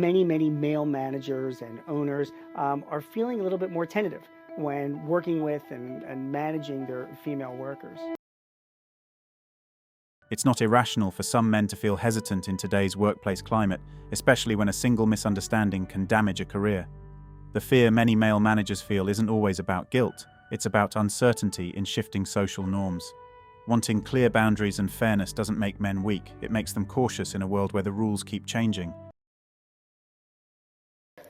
many male managers and owners are feeling a little bit more tentative when working with and managing their female workers. It's not irrational for some men to feel hesitant in today's workplace climate, especially when a single misunderstanding can damage a career. The fear many male managers feel isn't always about guilt, it's about uncertainty in shifting social norms. Wanting clear boundaries and fairness doesn't make men weak, it makes them cautious in a world where the rules keep changing.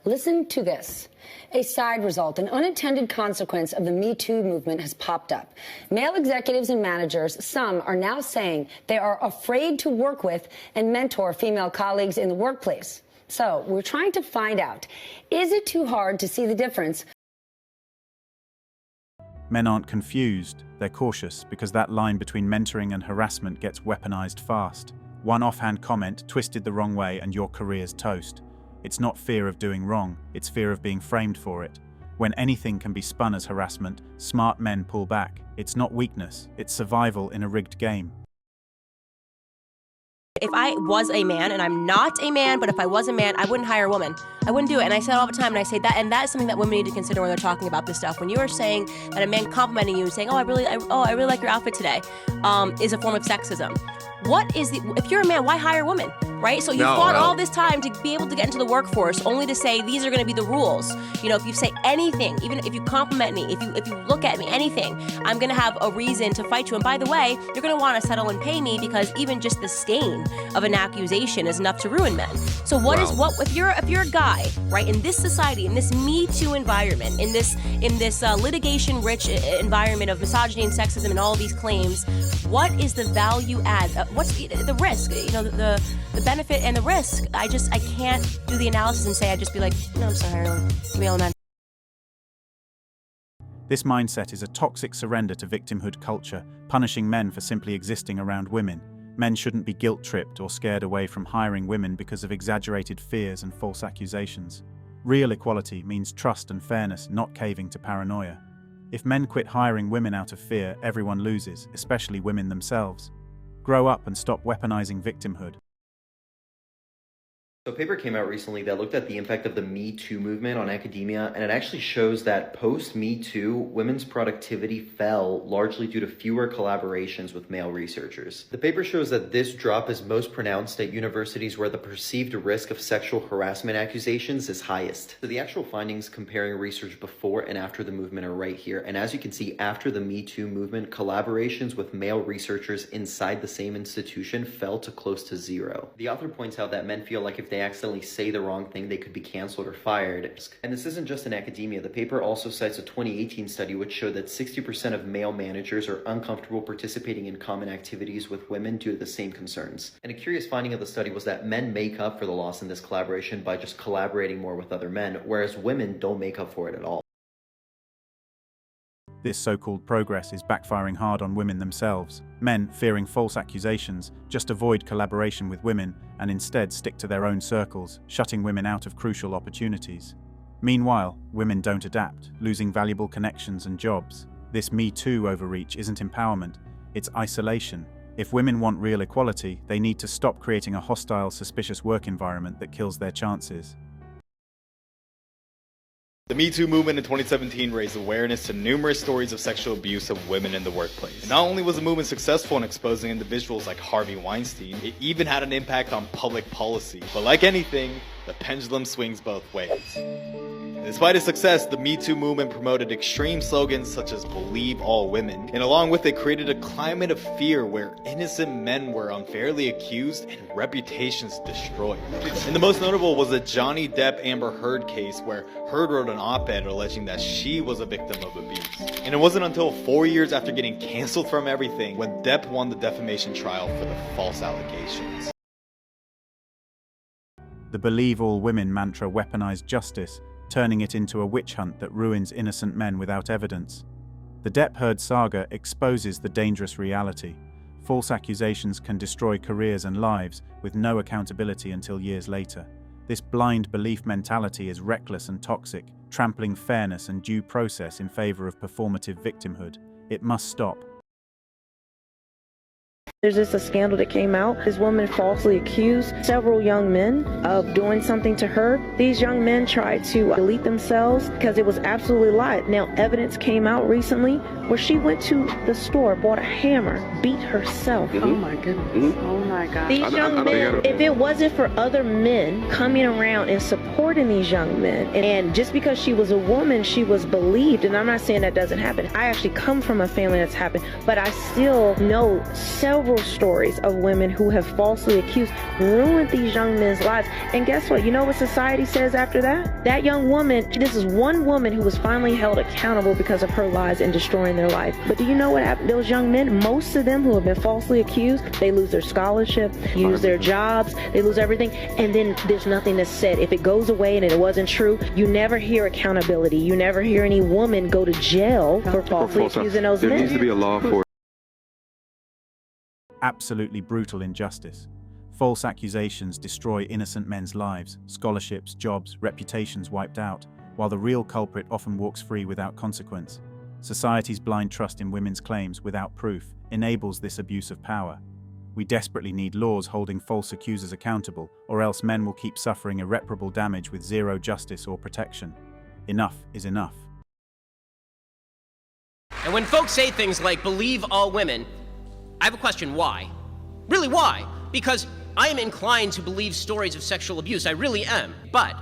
Listen to this. A side result, an unintended consequence of the Me Too movement has popped up. Male executives and managers, some are now saying they are afraid to work with and mentor female colleagues in the workplace. So we're trying to find out, is it too hard to see the difference? Men aren't confused, they're cautious because that line between mentoring and harassment gets weaponized fast. One offhand comment twisted the wrong way and your career's toast. It's not fear of doing wrong, it's fear of being framed for it. When anything can be spun as harassment, smart men pull back. It's not weakness, it's survival in a rigged game. If I was a man, and I'm not a man, but if I was a man, I wouldn't hire a woman. I wouldn't do it. And I say it all the time, and I say that, and that is something that women need to consider when they're talking about this stuff. When you are saying that a man complimenting you and saying, I really like your outfit today, is a form of sexism. If you're a man, why hire a woman, right? So you fought all this time to be able to get into the workforce only to say these are going to be the rules. You know, if you say anything, even if you compliment me, if you look at me, anything, I'm going to have a reason to fight you. And by the way, you're going to want to settle and pay me because even just the stain of an accusation is enough to ruin men. So if you're a guy, right, in this society, in this Me Too environment, in this litigation-rich environment of misogyny and sexism and all of these claims, what is the value add? What's the risk? You know, the benefit and the risk. I can't do the analysis and say, I'd just be like, no, I'm sorry, give me all the men. This mindset is a toxic surrender to victimhood culture, punishing men for simply existing around women. Men shouldn't be guilt-tripped or scared away from hiring women because of exaggerated fears and false accusations. Real equality means trust and fairness, not caving to paranoia. If men quit hiring women out of fear, everyone loses, especially women themselves. Grow up and stop weaponizing victimhood. So a paper came out recently that looked at the impact of the Me Too movement on academia, and it actually shows that post-Me Too, women's productivity fell largely due to fewer collaborations with male researchers. The paper shows that this drop is most pronounced at universities where the perceived risk of sexual harassment accusations is highest. So the actual findings comparing research before and after the movement are right here, and as you can see, after the Me Too movement, collaborations with male researchers inside the same institution fell to close to zero. The author points out that men feel like if they accidentally say the wrong thing, they could be canceled or fired. And this isn't just in academia. The paper also cites a 2018 study which showed that 60% of male managers are uncomfortable participating in common activities with women due to the same concerns. And a curious finding of the study was that men make up for the loss in this collaboration by just collaborating more with other men, whereas women don't make up for it at all. This so-called progress is backfiring hard on women themselves. Men, fearing false accusations, just avoid collaboration with women and instead stick to their own circles, shutting women out of crucial opportunities. Meanwhile, women don't adapt, losing valuable connections and jobs. This Me Too overreach isn't empowerment, it's isolation. If women want real equality, they need to stop creating a hostile, suspicious work environment that kills their chances. The Me Too movement in 2017 raised awareness to numerous stories of sexual abuse of women in the workplace. And not only was the movement successful in exposing individuals like Harvey Weinstein, it even had an impact on public policy. But like anything, the pendulum swings both ways. Despite its success, the Me Too movement promoted extreme slogans such as "Believe all women," and along with it created a climate of fear where innocent men were unfairly accused and reputations destroyed. And the most notable was the Johnny Depp-Amber Heard case, where Heard wrote an op-ed alleging that she was a victim of abuse. And it wasn't until 4 years after getting canceled from everything when Depp won the defamation trial for the false allegations. The "Believe all women" mantra weaponized justice, turning it into a witch hunt that ruins innocent men without evidence. The Depp-Heard saga exposes the dangerous reality. False accusations can destroy careers and lives, with no accountability until years later. This blind belief mentality is reckless and toxic, trampling fairness and due process in favor of performative victimhood. It must stop. There's just a scandal that came out. This woman falsely accused several young men of doing something to her. These young men tried to delete themselves because it was absolutely lied. Now, evidence came out recently where she went to the store, bought a hammer, beat herself. Oh my goodness. Oh my God. These young men, if it wasn't for other men coming around and supporting these young men, and just because she was a woman, she was believed, and I'm not saying that doesn't happen. I actually come from a family that's happened, but I still know several stories of women who have falsely accused, ruined these young men's lives. And guess what? You know what society says after that? That young woman, this is one woman who was finally held accountable because of her lies and destroying their life. But do you know what happened? Those young men, most of them who have been falsely accused, they lose their scholarship, lose their jobs, they lose everything, and then there's nothing that's said. If it goes away and it wasn't true, you never hear accountability. You never hear any woman go to jail for falsely accusing those men. There needs to be a law for it. Absolutely brutal injustice. False accusations destroy innocent men's lives, scholarships, jobs, reputations wiped out, while the real culprit often walks free without consequence. Society's blind trust in women's claims without proof enables this abuse of power. We desperately need laws holding false accusers accountable, or else men will keep suffering irreparable damage with zero justice or protection. Enough is enough. And when folks say things like, believe all women, I have a question, why? Really, why? Because I am inclined to believe stories of sexual abuse, I really am. But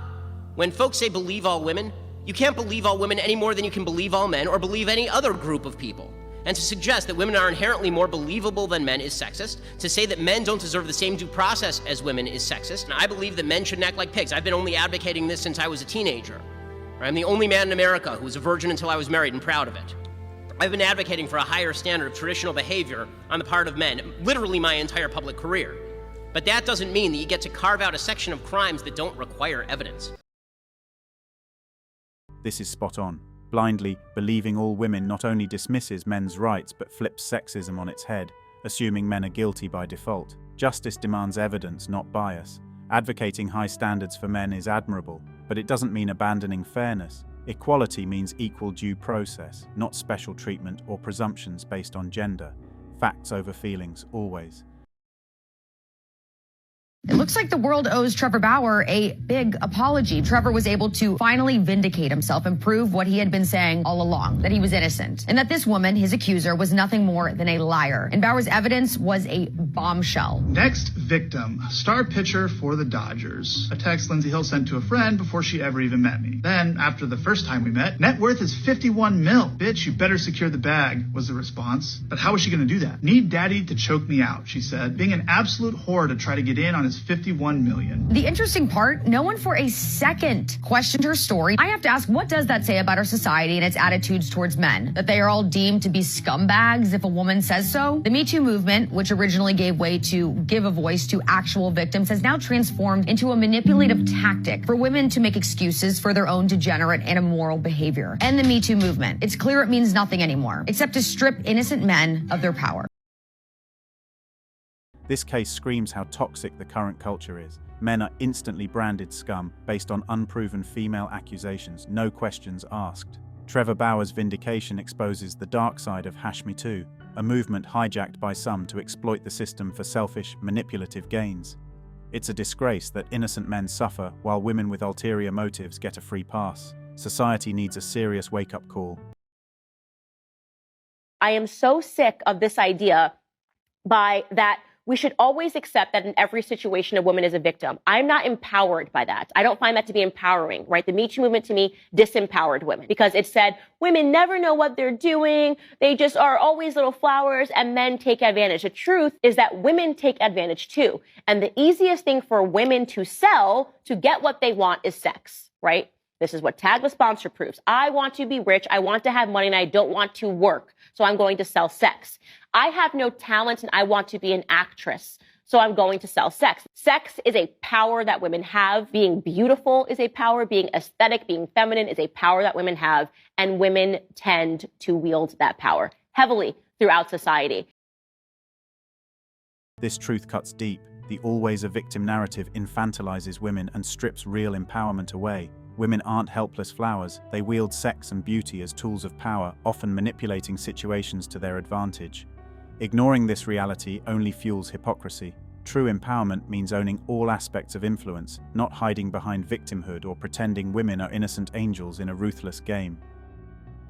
when folks say believe all women, you can't believe all women any more than you can believe all men or believe any other group of people. And to suggest that women are inherently more believable than men is sexist. To say that men don't deserve the same due process as women is sexist. And I believe that men shouldn't act like pigs. I've been only advocating this since I was a teenager. I'm the only man in America who was a virgin until I was married and proud of it. I've been advocating for a higher standard of traditional behavior on the part of men, literally my entire public career. But that doesn't mean that you get to carve out a section of crimes that don't require evidence. This is spot on. Blindly believing all women not only dismisses men's rights but flips sexism on its head, assuming men are guilty by default. Justice demands evidence, not bias. Advocating high standards for men is admirable, but it doesn't mean abandoning fairness. Equality means equal due process, not special treatment or presumptions based on gender. Facts over feelings, always. It looks like the world owes Trevor Bauer a big apology. Trevor was able to finally vindicate himself and prove what he had been saying all along, that he was innocent, and that this woman, his accuser, was nothing more than a liar. And Bauer's evidence was a bombshell. Next victim, star pitcher for the Dodgers. A text Lindsey Hill sent to a friend before she ever even met me. Then, after the first time we met, net worth is 51 mil. Bitch, you better secure the bag, was the response. But how was she gonna do that? Need daddy to choke me out, she said, being an absolute whore to try to get in on his 51 million. The interesting part, no one for a second questioned her story. I have to ask, what does that say about our society and its attitudes towards men? That they are all deemed to be scumbags if a woman says so? The Me Too movement, which originally gave way to give a voice to actual victims, has now transformed into a manipulative tactic for women to make excuses for their own degenerate and immoral behavior. And the Me Too movement, it's clear it means nothing anymore, except to strip innocent men of their power. This case screams how toxic the current culture is. Men are instantly branded scum based on unproven female accusations, no questions asked. Trevor Bauer's vindication exposes the dark side of #MeToo, a movement hijacked by some to exploit the system for selfish, manipulative gains. It's a disgrace that innocent men suffer while women with ulterior motives get a free pass. Society needs a serious wake-up call. I am so sick of this idea that we should always accept that in every situation a woman is a victim. I'm not empowered by that. I don't find that to be empowering, right? The Me Too movement to me disempowered women because it said women never know what they're doing. They just are always little flowers and men take advantage. The truth is that women take advantage too. And the easiest thing for women to sell to get what they want is sex, right? This is what Tag the Sponsor proves. I want to be rich. I want to have money and I don't want to work. So I'm going to sell sex. I have no talent and I want to be an actress. So I'm going to sell sex. Sex is a power that women have. Being beautiful is a power. Being aesthetic, being feminine is a power that women have. And women tend to wield that power heavily throughout society. This truth cuts deep. The always a victim narrative infantilizes women and strips real empowerment away. Women aren't helpless flowers. They wield sex and beauty as tools of power, often manipulating situations to their advantage. Ignoring this reality only fuels hypocrisy. True empowerment means owning all aspects of influence, not hiding behind victimhood or pretending women are innocent angels in a ruthless game.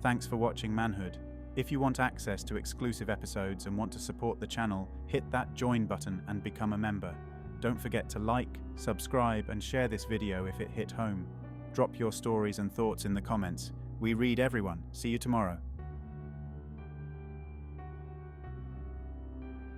Thanks for watching Manhood. If you want access to exclusive episodes and want to support the channel, hit that join button and become a member. Don't forget to like, subscribe, and share this video if it hit home. Drop your stories and thoughts in the comments. We read everyone. See you tomorrow.